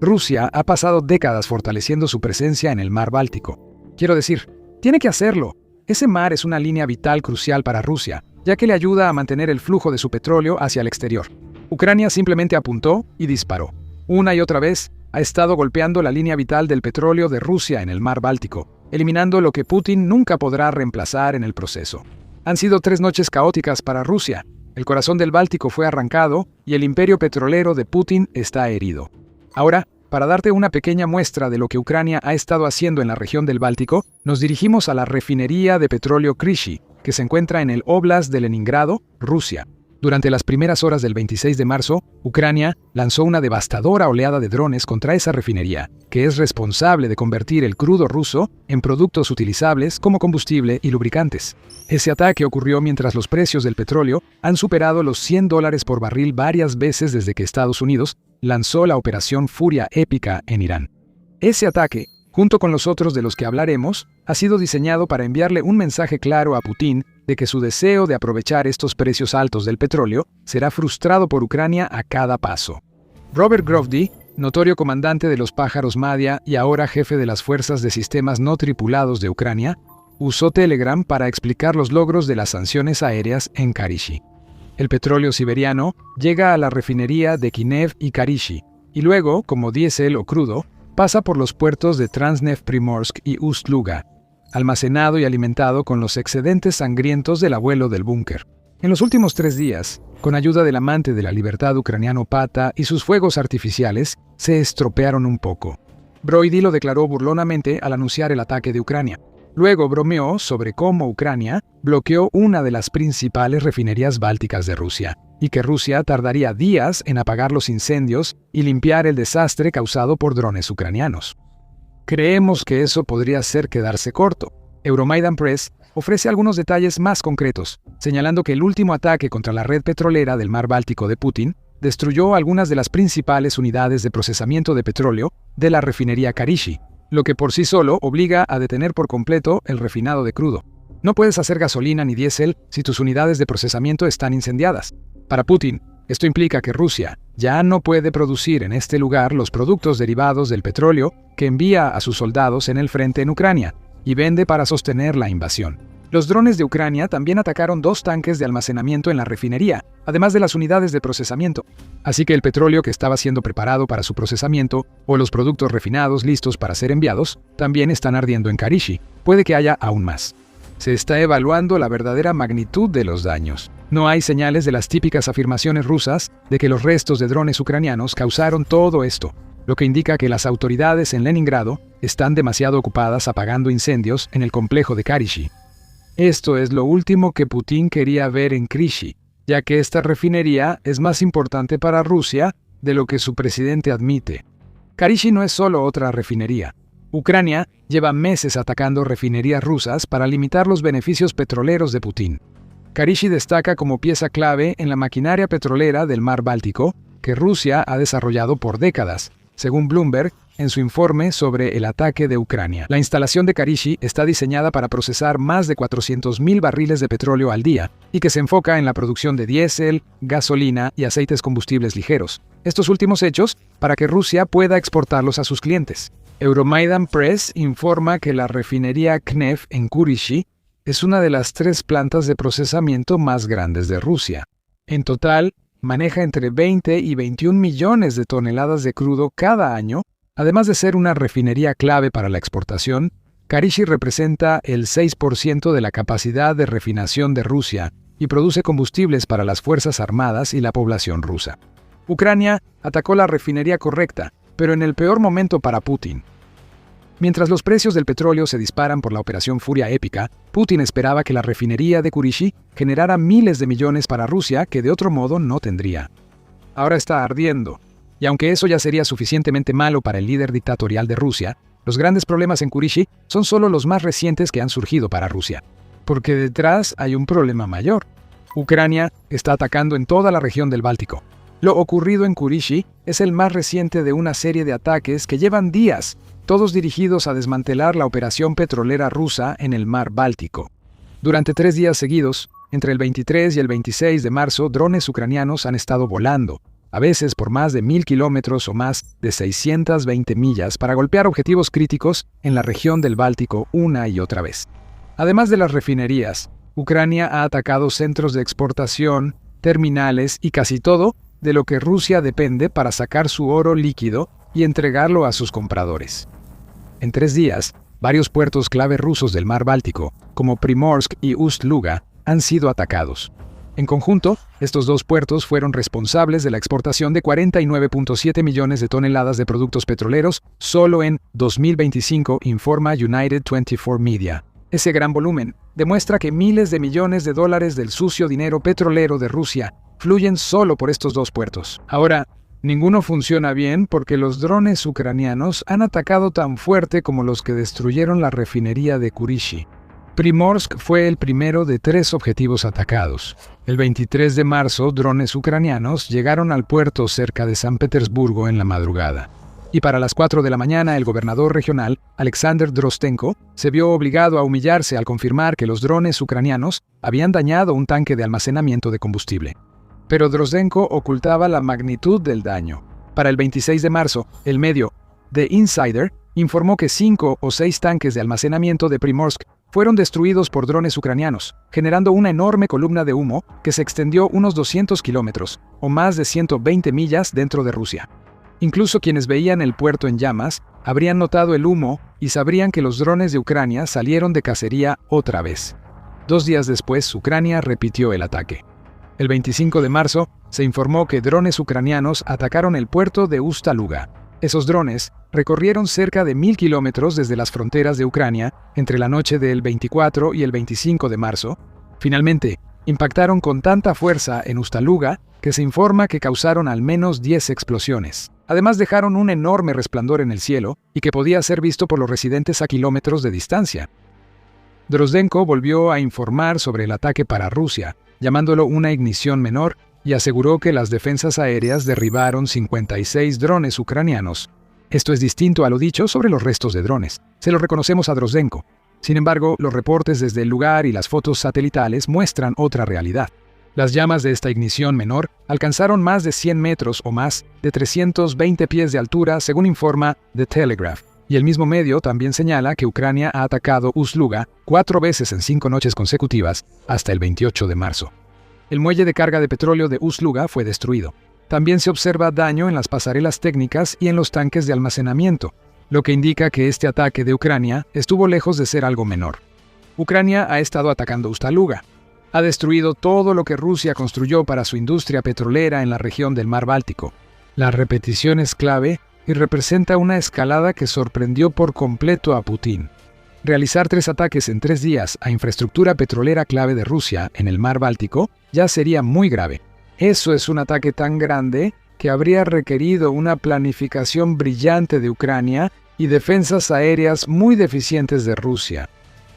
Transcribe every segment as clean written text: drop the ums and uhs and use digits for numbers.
Rusia ha pasado décadas fortaleciendo su presencia en el mar Báltico. Quiero decir, tiene que hacerlo. Ese mar es una línea vital crucial para Rusia, ya que le ayuda a mantener el flujo de su petróleo hacia el exterior. Ucrania simplemente apuntó y disparó. Una y otra vez ha estado golpeando la línea vital del petróleo de Rusia en el mar Báltico, eliminando lo que Putin nunca podrá reemplazar en el proceso. Han sido 3 noches caóticas para Rusia. El corazón del Báltico fue arrancado y el imperio petrolero de Putin está herido. Ahora, para darte una pequeña muestra de lo que Ucrania ha estado haciendo en la región del Báltico, nos dirigimos a la refinería de petróleo Kryzhyn, que se encuentra en el Óblast de Leningrado, Rusia. Durante las primeras horas del 26 de marzo, Ucrania lanzó una devastadora oleada de drones contra esa refinería, que es responsable de convertir el crudo ruso en productos utilizables como combustible y lubricantes. Ese ataque ocurrió mientras los precios del petróleo han superado los $100 por barril varias veces desde que Estados Unidos lanzó la Operación Furia Épica en Irán. Ese ataque, junto con los otros de los que hablaremos, ha sido diseñado para enviarle un mensaje claro a Putin de que su deseo de aprovechar estos precios altos del petróleo será frustrado por Ucrania a cada paso. Robert Grovdi, notorio comandante de los Pájaros Madhya y ahora jefe de las fuerzas de sistemas no tripulados de Ucrania, usó Telegram para explicar los logros de las sanciones aéreas en Kryzhyn. El petróleo siberiano llega a la refinería de Kinev y Kryzhyn, y luego, como diésel o crudo, pasa por los puertos de Transneft Primorsk y Ust-Luga, almacenado y alimentado con los excedentes sangrientos del abuelo del búnker. En los últimos 3 días, con ayuda del amante de la libertad ucraniano Pata y sus fuegos artificiales, se estropearon un poco. Broidy lo declaró burlonamente al anunciar el ataque de Ucrania. Luego bromeó sobre cómo Ucrania bloqueó una de las principales refinerías bálticas de Rusia, y que Rusia tardaría días en apagar los incendios y limpiar el desastre causado por drones ucranianos. Creemos que eso podría ser quedarse corto. Euromaidan Press ofrece algunos detalles más concretos, señalando que el último ataque contra la red petrolera del mar Báltico de Putin destruyó algunas de las principales unidades de procesamiento de petróleo de la refinería Kryzhyn, lo que por sí solo obliga a detener por completo el refinado de crudo. No puedes hacer gasolina ni diésel si tus unidades de procesamiento están incendiadas. Para Putin, esto implica que Rusia ya no puede producir en este lugar los productos derivados del petróleo que envía a sus soldados en el frente en Ucrania y vende para sostener la invasión. Los drones de Ucrania también atacaron 2 tanques de almacenamiento en la refinería, además de las unidades de procesamiento. Así que el petróleo que estaba siendo preparado para su procesamiento, o los productos refinados listos para ser enviados, también están ardiendo en Kryzhyn. Puede que haya aún más. Se está evaluando la verdadera magnitud de los daños. No hay señales de las típicas afirmaciones rusas de que los restos de drones ucranianos causaron todo esto, lo que indica que las autoridades en Leningrado están demasiado ocupadas apagando incendios en el complejo de Kryzhyn. Esto es lo último que Putin quería ver en Kryzhyn, ya que esta refinería es más importante para Rusia de lo que su presidente admite. Kryzhyn no es solo otra refinería. Ucrania lleva meses atacando refinerías rusas para limitar los beneficios petroleros de Putin. Kryzhyn destaca como pieza clave en la maquinaria petrolera del mar Báltico que Rusia ha desarrollado por décadas, según Bloomberg en su informe sobre el ataque de Ucrania. La instalación de Kryzhyn está diseñada para procesar más de 400.000 barriles de petróleo al día y que se enfoca en la producción de diésel, gasolina y aceites combustibles ligeros. Estos últimos hechos para que Rusia pueda exportarlos a sus clientes. Euromaidan Press informa que la refinería Knev en Kryzhyn es una de las 3 plantas de procesamiento más grandes de Rusia. En total, maneja entre 20 y 21 millones de toneladas de crudo cada año. Además de ser una refinería clave para la exportación, Kryzhyn representa el 6% de la capacidad de refinación de Rusia y produce combustibles para las Fuerzas Armadas y la población rusa. Ucrania atacó la refinería correcta, pero en el peor momento para Putin. Mientras los precios del petróleo se disparan por la Operación Furia Épica, Putin esperaba que la refinería de Kryzhyn generara miles de millones para Rusia que de otro modo no tendría. Ahora está ardiendo. Y aunque eso ya sería suficientemente malo para el líder dictatorial de Rusia, los grandes problemas en Kryzhyn son solo los más recientes que han surgido para Rusia. Porque detrás hay un problema mayor. Ucrania está atacando en toda la región del Báltico. Lo ocurrido en Kryzhyn es el más reciente de una serie de ataques que llevan días, todos dirigidos a desmantelar la operación petrolera rusa en el mar Báltico. Durante 3 días seguidos, entre el 23 y el 26 de marzo, drones ucranianos han estado volando, a veces por más de 1000 kilómetros o más de 620 millas, para golpear objetivos críticos en la región del Báltico una y otra vez. Además de las refinerías, Ucrania ha atacado centros de exportación, terminales y casi todo de lo que Rusia depende para sacar su oro líquido y entregarlo a sus compradores. En 3 días, varios puertos clave rusos del mar Báltico, como Primorsk y Ust-Luga, han sido atacados. En conjunto, estos 2 puertos fueron responsables de la exportación de 49.7 millones de toneladas de productos petroleros solo en 2025, informa United 24 Media. Ese gran volumen demuestra que miles de millones de dólares del sucio dinero petrolero de Rusia fluyen solo por estos 2 puertos. Ahora, ninguno funciona bien porque los drones ucranianos han atacado tan fuerte como los que destruyeron la refinería de Kurishi. Primorsk fue el primero de 3 objetivos atacados. El 23 de marzo, drones ucranianos llegaron al puerto cerca de San Petersburgo en la madrugada. Y para las 4 de la mañana, el gobernador regional, Alexander Drostenko, se vio obligado a humillarse al confirmar que los drones ucranianos habían dañado un tanque de almacenamiento de combustible. Pero Drostenko ocultaba la magnitud del daño. Para el 26 de marzo, el medio The Insider informó que 5 o 6 tanques de almacenamiento de Primorsk fueron destruidos por drones ucranianos, generando una enorme columna de humo que se extendió unos 200 kilómetros, o más de 120 millas dentro de Rusia. Incluso quienes veían el puerto en llamas habrían notado el humo y sabrían que los drones de Ucrania salieron de cacería otra vez. 2 días después, Ucrania repitió el ataque. El 25 de marzo, se informó que drones ucranianos atacaron el puerto de Ust-Luga. Esos drones recorrieron cerca de 1000 kilómetros desde las fronteras de Ucrania entre la noche del 24 y el 25 de marzo. Finalmente, impactaron con tanta fuerza en Ust-Luga que se informa que causaron al menos 10 explosiones. Además, dejaron un enorme resplandor en el cielo y que podía ser visto por los residentes a kilómetros de distancia. Drostenko volvió a informar sobre el ataque para Rusia, llamándolo una ignición menor, y aseguró que las defensas aéreas derribaron 56 drones ucranianos. Esto es distinto a lo dicho sobre los restos de drones. Se lo reconocemos a Drostenko. Sin embargo, los reportes desde el lugar y las fotos satelitales muestran otra realidad. Las llamas de esta ignición menor alcanzaron más de 100 metros o más, de 320 pies de altura, según informa The Telegraph. Y el mismo medio también señala que Ucrania ha atacado Ust-Luga 4 veces en 5 noches consecutivas hasta el 28 de marzo. El muelle de carga de petróleo de Ust-Luga fue destruido. También se observa daño en las pasarelas técnicas y en los tanques de almacenamiento, lo que indica que este ataque de Ucrania estuvo lejos de ser algo menor. Ucrania ha estado atacando Ust-Luga. Ha destruido todo lo que Rusia construyó para su industria petrolera en la región del mar Báltico. La repetición es clave y representa una escalada que sorprendió por completo a Putin. Realizar 3 ataques en 3 días a infraestructura petrolera clave de Rusia en el mar Báltico ya sería muy grave. Eso es un ataque tan grande que habría requerido una planificación brillante de Ucrania y defensas aéreas muy deficientes de Rusia.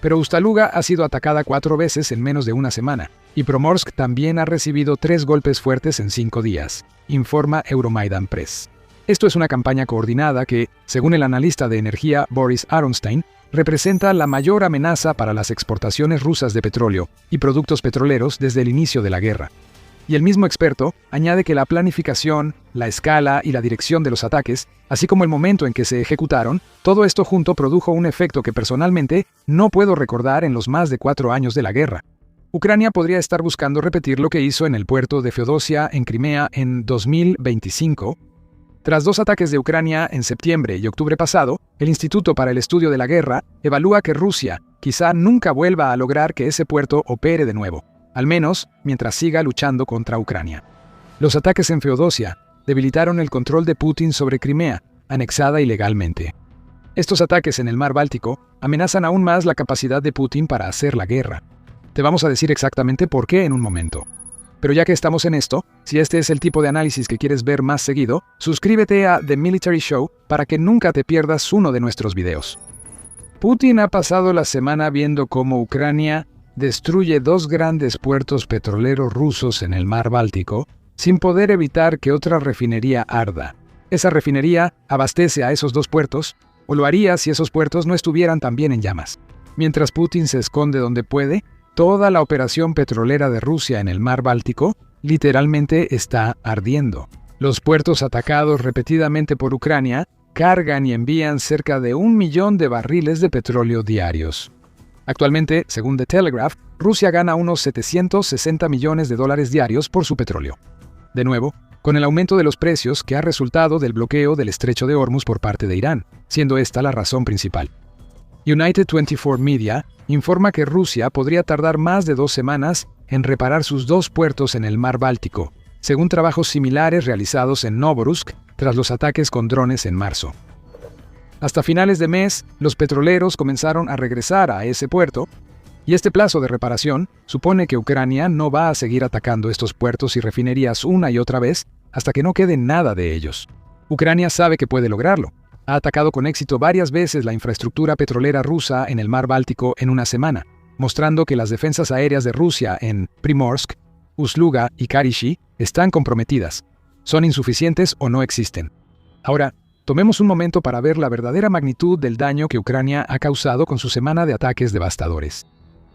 Pero Ust-Luga ha sido atacada 4 veces en menos de una semana, y Primorsk también ha recibido 3 golpes fuertes en 5 días, informa Euromaidan Press. Esto es una campaña coordinada que, según el analista de energía Boris Aronstein, representa la mayor amenaza para las exportaciones rusas de petróleo y productos petroleros desde el inicio de la guerra. Y el mismo experto añade que la planificación, la escala y la dirección de los ataques, así como el momento en que se ejecutaron, todo esto junto produjo un efecto que personalmente no puedo recordar en los más de 4 años de la guerra. Ucrania podría estar buscando repetir lo que hizo en el puerto de Feodosia, en Crimea, en 2025. Tras 2 ataques de Ucrania en septiembre y octubre pasado, el Instituto para el Estudio de la Guerra evalúa que Rusia quizá nunca vuelva a lograr que ese puerto opere de nuevo, al menos mientras siga luchando contra Ucrania. Los ataques en Feodosia debilitaron el control de Putin sobre Crimea, anexada ilegalmente. Estos ataques en el mar Báltico amenazan aún más la capacidad de Putin para hacer la guerra. Te vamos a decir exactamente por qué en un momento. Pero ya que estamos en esto, si este es el tipo de análisis que quieres ver más seguido, suscríbete a The Military Show para que nunca te pierdas uno de nuestros videos. Putin ha pasado la semana viendo cómo Ucrania destruye 2 grandes puertos petroleros rusos en el mar Báltico sin poder evitar que otra refinería arda. Esa refinería abastece a esos 2 puertos, o lo haría si esos puertos no estuvieran también en llamas. Mientras Putin se esconde donde puede, toda la operación petrolera de Rusia en el mar Báltico literalmente está ardiendo. Los puertos atacados repetidamente por Ucrania cargan y envían cerca de 1 millón de barriles de petróleo diarios. Actualmente, según The Telegraph, Rusia gana unos 760 millones de dólares diarios por su petróleo. De nuevo, con el aumento de los precios que ha resultado del bloqueo del estrecho de Hormuz por parte de Irán, siendo esta la razón principal. United 24 Media informa que Rusia podría tardar más de 2 semanas en reparar sus 2 puertos en el mar Báltico, según trabajos similares realizados en Novorossiysk tras los ataques con drones en marzo. Hasta finales de mes, los petroleros comenzaron a regresar a ese puerto, y este plazo de reparación supone que Ucrania no va a seguir atacando estos puertos y refinerías una y otra vez hasta que no quede nada de ellos. Ucrania sabe que puede lograrlo. Ha atacado con éxito varias veces la infraestructura petrolera rusa en el mar Báltico en una semana, mostrando que las defensas aéreas de Rusia en Primorsk, Ust-Luga y Karishi están comprometidas, son insuficientes o no existen. Ahora, tomemos un momento para ver la verdadera magnitud del daño que Ucrania ha causado con su semana de ataques devastadores.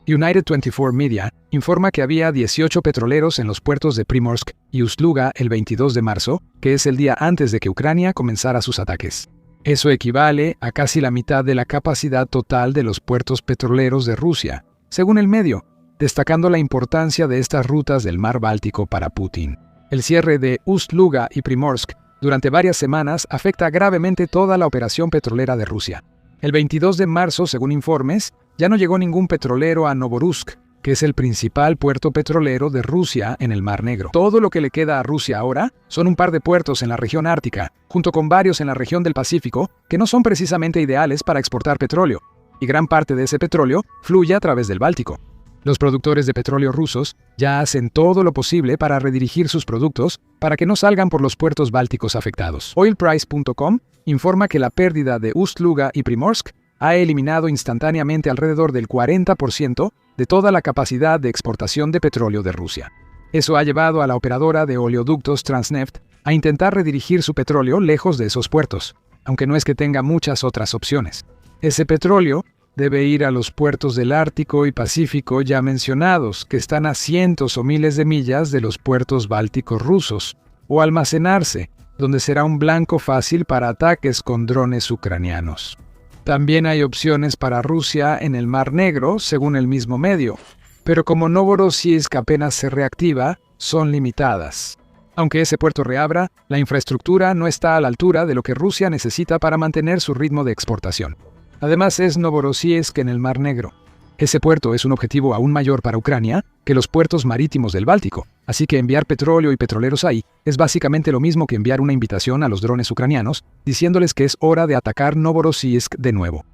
United 24 Media informa que había 18 petroleros en los puertos de Primorsk y Ust-Luga el 22 de marzo, que es el día antes de que Ucrania comenzara sus ataques. Eso equivale a casi la mitad de la capacidad total de los puertos petroleros de Rusia, según el medio, destacando la importancia de estas rutas del mar Báltico para Putin. El cierre de Ust-Luga y Primorsk durante varias semanas afecta gravemente toda la operación petrolera de Rusia. El 22 de marzo, según informes, ya no llegó ningún petrolero a Novorossiysk, que es el principal puerto petrolero de Rusia en el Mar Negro. Todo lo que le queda a Rusia ahora son un par de puertos en la región ártica, junto con varios en la región del Pacífico, que no son precisamente ideales para exportar petróleo, y gran parte de ese petróleo fluye a través del Báltico. Los productores de petróleo rusos ya hacen todo lo posible para redirigir sus productos para que no salgan por los puertos bálticos afectados. Oilprice.com informa que la pérdida de Ust-Luga y Primorsk ha eliminado instantáneamente alrededor del 40% de toda la capacidad de exportación de petróleo de Rusia. Eso ha llevado a la operadora de oleoductos Transneft a intentar redirigir su petróleo lejos de esos puertos, aunque no es que tenga muchas otras opciones. Ese petróleo debe ir a los puertos del Ártico y Pacífico ya mencionados, que están a cientos o miles de millas de los puertos bálticos rusos, o almacenarse, donde será un blanco fácil para ataques con drones ucranianos. También hay opciones para Rusia en el Mar Negro, según el mismo medio, pero como Novorossiysk apenas se reactiva, son limitadas. Aunque ese puerto reabra, la infraestructura no está a la altura de lo que Rusia necesita para mantener su ritmo de exportación. Además, es Novorossiysk en el Mar Negro. Ese puerto es un objetivo aún mayor para Ucrania que los puertos marítimos del Báltico, así que enviar petróleo y petroleros ahí es básicamente lo mismo que enviar una invitación a los drones ucranianos diciéndoles que es hora de atacar Novorossiysk de nuevo.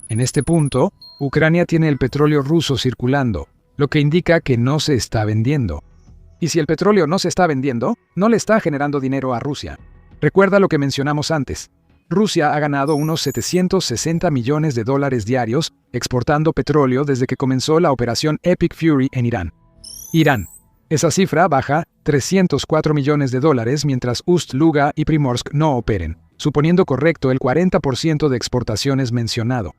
En este punto, Ucrania tiene el petróleo ruso circulando, lo que indica que no se está vendiendo. Y si el petróleo no se está vendiendo, no le está generando dinero a Rusia. Recuerda lo que mencionamos antes. Rusia ha ganado unos 760 millones de dólares diarios exportando petróleo desde que comenzó la operación Epic Fury en Irán. Esa cifra baja 304 millones de dólares mientras Ust-Luga y Primorsk no operen, suponiendo correcto el 40% de exportaciones mencionado.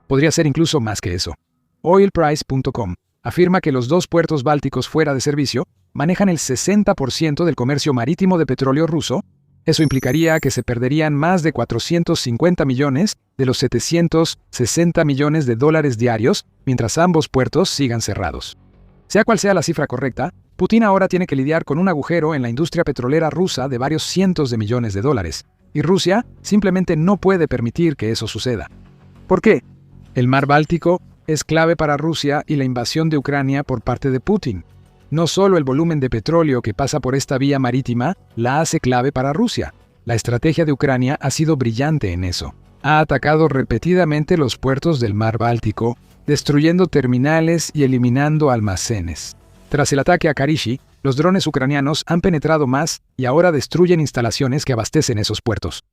Podría ser incluso más que eso. Oilprice.com afirma que los 2 puertos bálticos fuera de servicio manejan el 60% del comercio marítimo de petróleo ruso. Eso implicaría que se perderían más de 450 millones de los 760 millones de dólares diarios mientras ambos puertos sigan cerrados. Sea cual sea la cifra correcta, Putin ahora tiene que lidiar con un agujero en la industria petrolera rusa de varios cientos de millones de dólares, y Rusia simplemente no puede permitir que eso suceda. ¿Por qué? El mar Báltico es clave para Rusia y la invasión de Ucrania por parte de Putin. No solo el volumen de petróleo que pasa por esta vía marítima la hace clave para Rusia. La estrategia de Ucrania ha sido brillante en eso. Ha atacado repetidamente los puertos del mar Báltico, destruyendo terminales y eliminando almacenes. Tras el ataque a Karishi, los drones ucranianos han penetrado más y ahora destruyen instalaciones que abastecen esos puertos.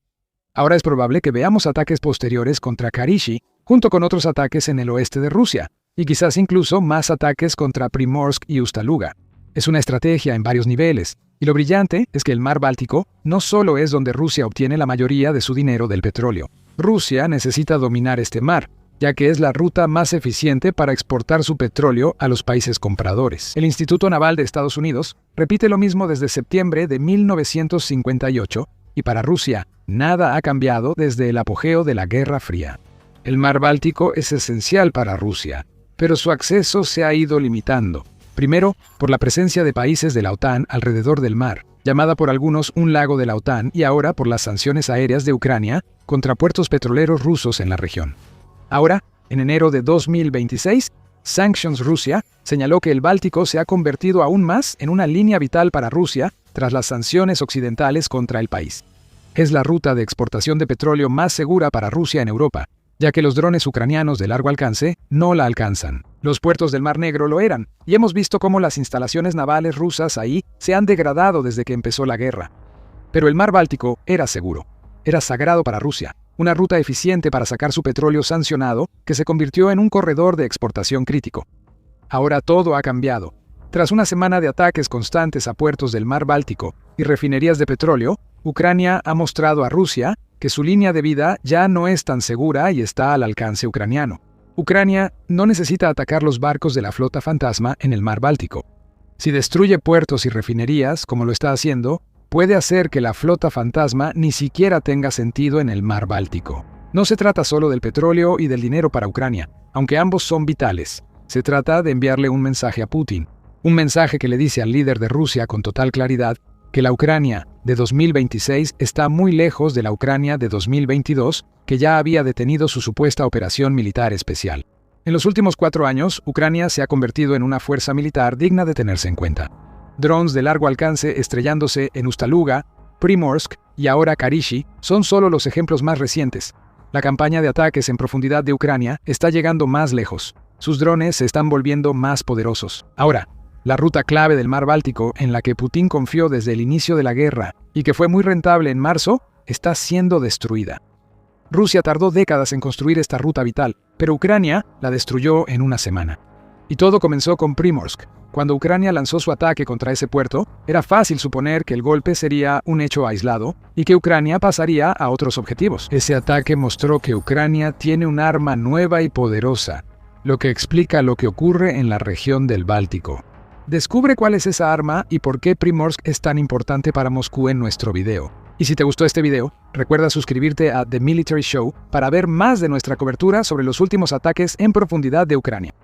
Ahora es probable que veamos ataques posteriores contra Karishi, junto con otros ataques en el oeste de Rusia, y quizás incluso más ataques contra Primorsk y Ust-Luga. Es una estrategia en varios niveles, y lo brillante es que el mar Báltico no solo es donde Rusia obtiene la mayoría de su dinero del petróleo. Rusia necesita dominar este mar, ya que es la ruta más eficiente para exportar su petróleo a los países compradores. El Instituto Naval de Estados Unidos repite lo mismo desde septiembre de 1958, y para Rusia, nada ha cambiado desde el apogeo de la Guerra Fría. El Mar Báltico es esencial para Rusia, pero su acceso se ha ido limitando. Primero, por la presencia de países de la OTAN alrededor del mar, llamada por algunos un lago de la OTAN, y ahora por las sanciones aéreas de Ucrania contra puertos petroleros rusos en la región. Ahora, en enero de 2026, Sanctions Rusia señaló que el Báltico se ha convertido aún más en una línea vital para Rusia tras las sanciones occidentales contra el país. Es la ruta de exportación de petróleo más segura para Rusia en Europa, ya que los drones ucranianos de largo alcance no la alcanzan. Los puertos del Mar Negro lo eran, y hemos visto cómo las instalaciones navales rusas ahí se han degradado desde que empezó la guerra. Pero el Mar Báltico era seguro, era sagrado para Rusia, una ruta eficiente para sacar su petróleo sancionado que se convirtió en un corredor de exportación crítico. Ahora todo ha cambiado. Tras una semana de ataques constantes a puertos del Mar Báltico y refinerías de petróleo, Ucrania ha mostrado a Rusia que su línea de vida ya no es tan segura y está al alcance ucraniano. Ucrania no necesita atacar los barcos de la flota fantasma en el Mar Báltico. Si destruye puertos y refinerías, como lo está haciendo, puede hacer que la flota fantasma ni siquiera tenga sentido en el Mar Báltico. No se trata solo del petróleo y del dinero para Ucrania, aunque ambos son vitales. Se trata de enviarle un mensaje a Putin. Un mensaje que le dice al líder de Rusia con total claridad que la Ucrania de 2026 está muy lejos de la Ucrania de 2022, que ya había detenido su supuesta operación militar especial. En los últimos 4 años, Ucrania se ha convertido en una fuerza militar digna de tenerse en cuenta. Drones de largo alcance estrellándose en Ustaluga, Primorsk y ahora Karishi son solo los ejemplos más recientes. La campaña de ataques en profundidad de Ucrania está llegando más lejos. Sus drones se están volviendo más poderosos. Ahora, la ruta clave del Mar Báltico, en la que Putin confió desde el inicio de la guerra y que fue muy rentable en marzo, está siendo destruida. Rusia tardó décadas en construir esta ruta vital, pero Ucrania la destruyó en una semana. Y todo comenzó con Primorsk. Cuando Ucrania lanzó su ataque contra ese puerto, era fácil suponer que el golpe sería un hecho aislado y que Ucrania pasaría a otros objetivos. Ese ataque mostró que Ucrania tiene un arma nueva y poderosa, lo que explica lo que ocurre en la región del Báltico. Descubre cuál es esa arma y por qué Primorsk es tan importante para Moscú en nuestro video. Y si te gustó este video, recuerda suscribirte a The Military Show para ver más de nuestra cobertura sobre los últimos ataques en profundidad de Ucrania.